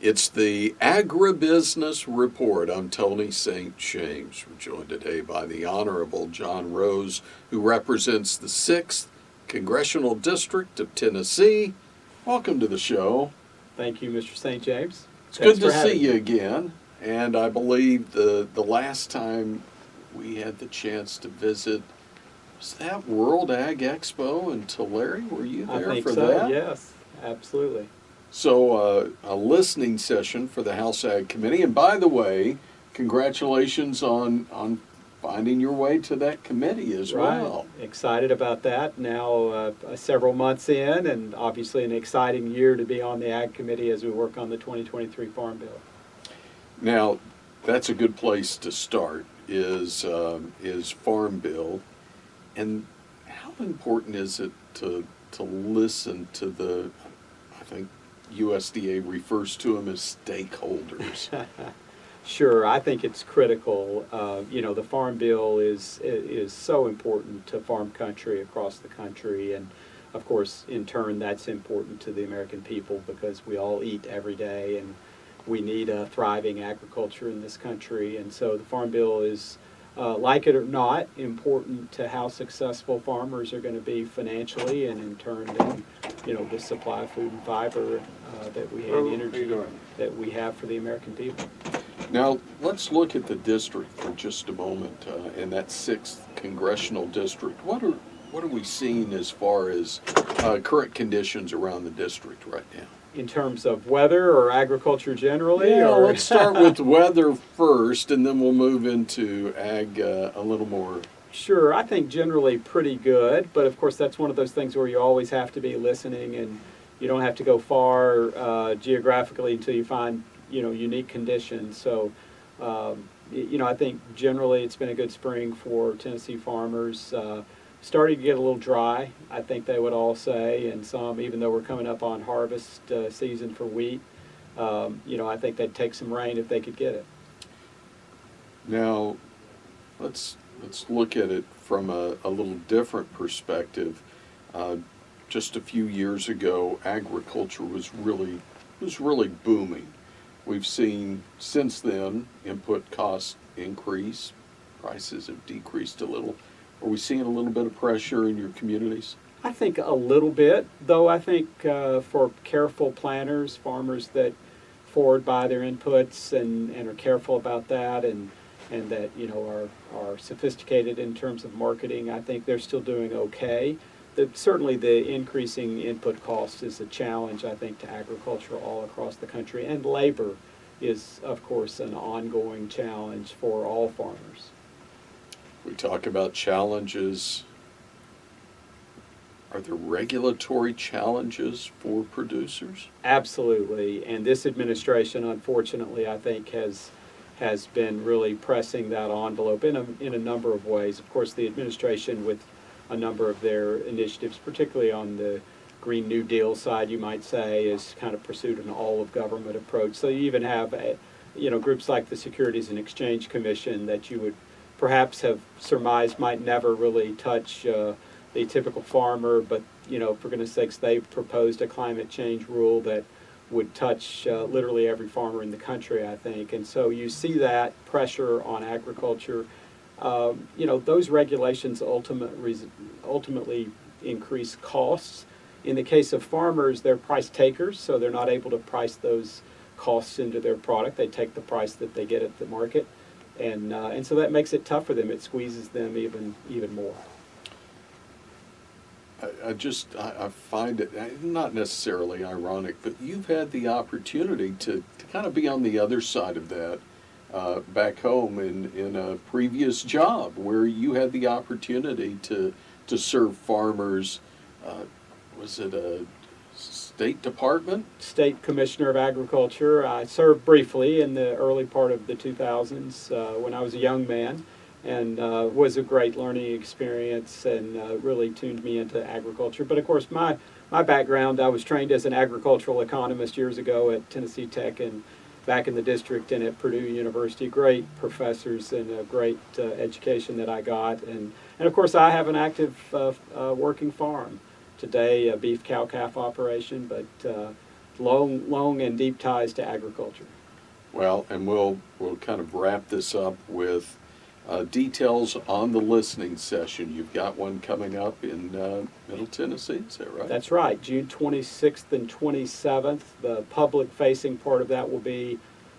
It's the Agribusiness Report. I'm Tony St. James. We're joined today by the Honorable John Rose, who represents the 6th Congressional District of Tennessee. Welcome to the show. Thank you, Mr. St. James. It's good to see you again. And I believe the last time we had the chance to visit, was that World Ag Expo in Tulare? Were you there I think for so, that? yes, absolutely. So a listening session for the House Ag Committee. And by the way, congratulations on finding your way to that committee as well. Excited about that. Now several months in, and obviously an exciting year to be on the Ag Committee as we work on the 2023 Farm Bill. Now, that's a good place to start, is Farm Bill. And how important is it to listen to the, I think USDA refers to them as stakeholders? Sure, I think it's critical. The Farm Bill is so important to farm country across the country, and of course, in turn, that's important to the American people because we all eat every day, and we need a thriving agriculture in this country. And so the Farm Bill is, like it or not, important to how successful farmers are going to be financially, and in turn, the supply of food and fiber that we have, energy that we have for the American people. Now, let's look at the district for just a moment. In that 6th congressional district, what are we seeing as far as current conditions around the district right now? In terms of weather or agriculture generally? Yeah, or? let's start with weather first, and then we'll move into ag a little more. Sure, I think generally pretty good, but of course that's one of those things where you always have to be listening, and you don't have to go far geographically until you find unique conditions. So I think generally it's been a good spring for Tennessee farmers. Starting to get a little dry, I think they would all say, and some, even though we're coming up on harvest season for wheat, I think they'd take some rain if they could get it. Now, let's look at it from a little different perspective. Just a few years ago, agriculture was really booming. We've seen since then input costs increase, prices have decreased a little. Are we seeing a little bit of pressure in your communities? I think a little bit, though I think for careful planners, farmers that forward buy their inputs and are careful about that and that are sophisticated in terms of marketing, I think they're still doing okay. Certainly the increasing input cost is a challenge, I think, to agriculture all across the country, and labor is, of course, an ongoing challenge for all farmers. We talk about challenges. Are there regulatory challenges for producers? Absolutely, and this administration, unfortunately, I think has been really pressing that envelope in a number of ways. Of course, the administration, with a number of their initiatives, particularly on the Green New Deal side, you might say, has kind of pursued an all-of-government approach. So you even have groups like the Securities and Exchange Commission that you would perhaps have surmised might never really touch the typical farmer, but for goodness sakes, they've proposed a climate change rule that would touch literally every farmer in the country, I think. And so you see that pressure on agriculture. Those regulations ultimately increase costs. In the case of farmers, they're price takers, so they're not able to price those costs into their product. They take the price that they get at the market. And so that makes it tough for them. It squeezes them even more. I find it not necessarily ironic, but you've had the opportunity to kind of be on the other side of that back home in a previous job where you had the opportunity to serve farmers. Was it a State Department? State Commissioner of Agriculture. I served briefly in the early part of the 2000s when I was a young man, and was a great learning experience and really tuned me into agriculture. But of course, my background, I was trained as an agricultural economist years ago at Tennessee Tech and back in the district and at Purdue University. Great professors and a great education that I got. And of course, I have an active working farm. Today, a beef cow-calf operation, but long and deep ties to agriculture. Well, and we'll kind of wrap this up with details on the listening session. You've got one coming up in Middle Tennessee, is that right? That's right, June 26th and 27th. The public-facing part of that will be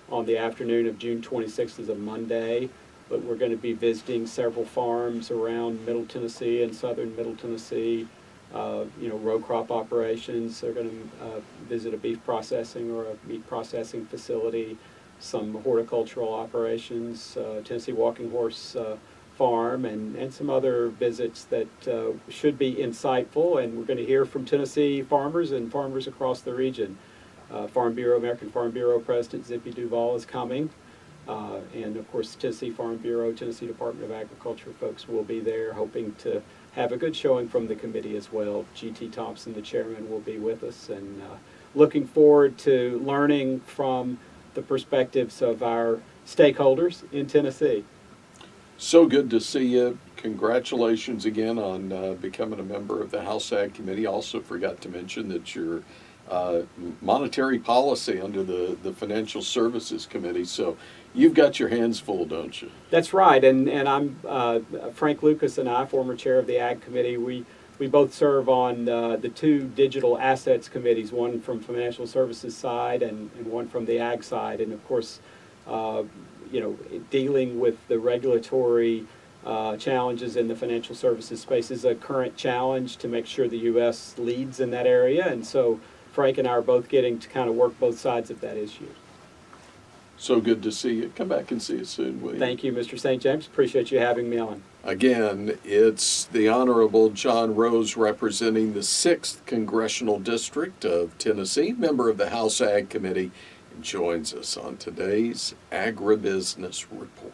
on the afternoon of June 26th, is a Monday, but we're going to be visiting several farms around Middle Tennessee and southern Middle Tennessee. Row crop operations. They're going to visit a beef processing or a meat processing facility, some horticultural operations, Tennessee Walking Horse Farm, and some other visits that should be insightful. And we're going to hear from Tennessee farmers and farmers across the region. American Farm Bureau President Zippy Duval is coming. And of course, Tennessee Farm Bureau, Tennessee Department of Agriculture folks will be there, hoping to have a good showing from the committee as well. G.T. Thompson, the chairman, will be with us, and looking forward to learning from the perspectives of our stakeholders in Tennessee. So good to see you. Congratulations again on becoming a member of the House Ag Committee. Also forgot to mention that you're monetary policy under the Financial Services Committee. So you've got your hands full, don't you? That's right, and I'm Frank Lucas and I, former chair of the Ag Committee. We both serve on the two digital assets committees, one from financial services side and one from the ag side. And of course, dealing with the regulatory challenges in the financial services space is a current challenge to make sure the U.S. leads in that area. And so Frank and I are both getting to kind of work both sides of that issue. So good to see you. Come back and see us soon, will you? Thank you, Mr. St. James. Appreciate you having me on. Again, it's the Honorable John Rose representing the 6th Congressional District of Tennessee, member of the House Ag Committee, and joins us on today's Agribusiness Report.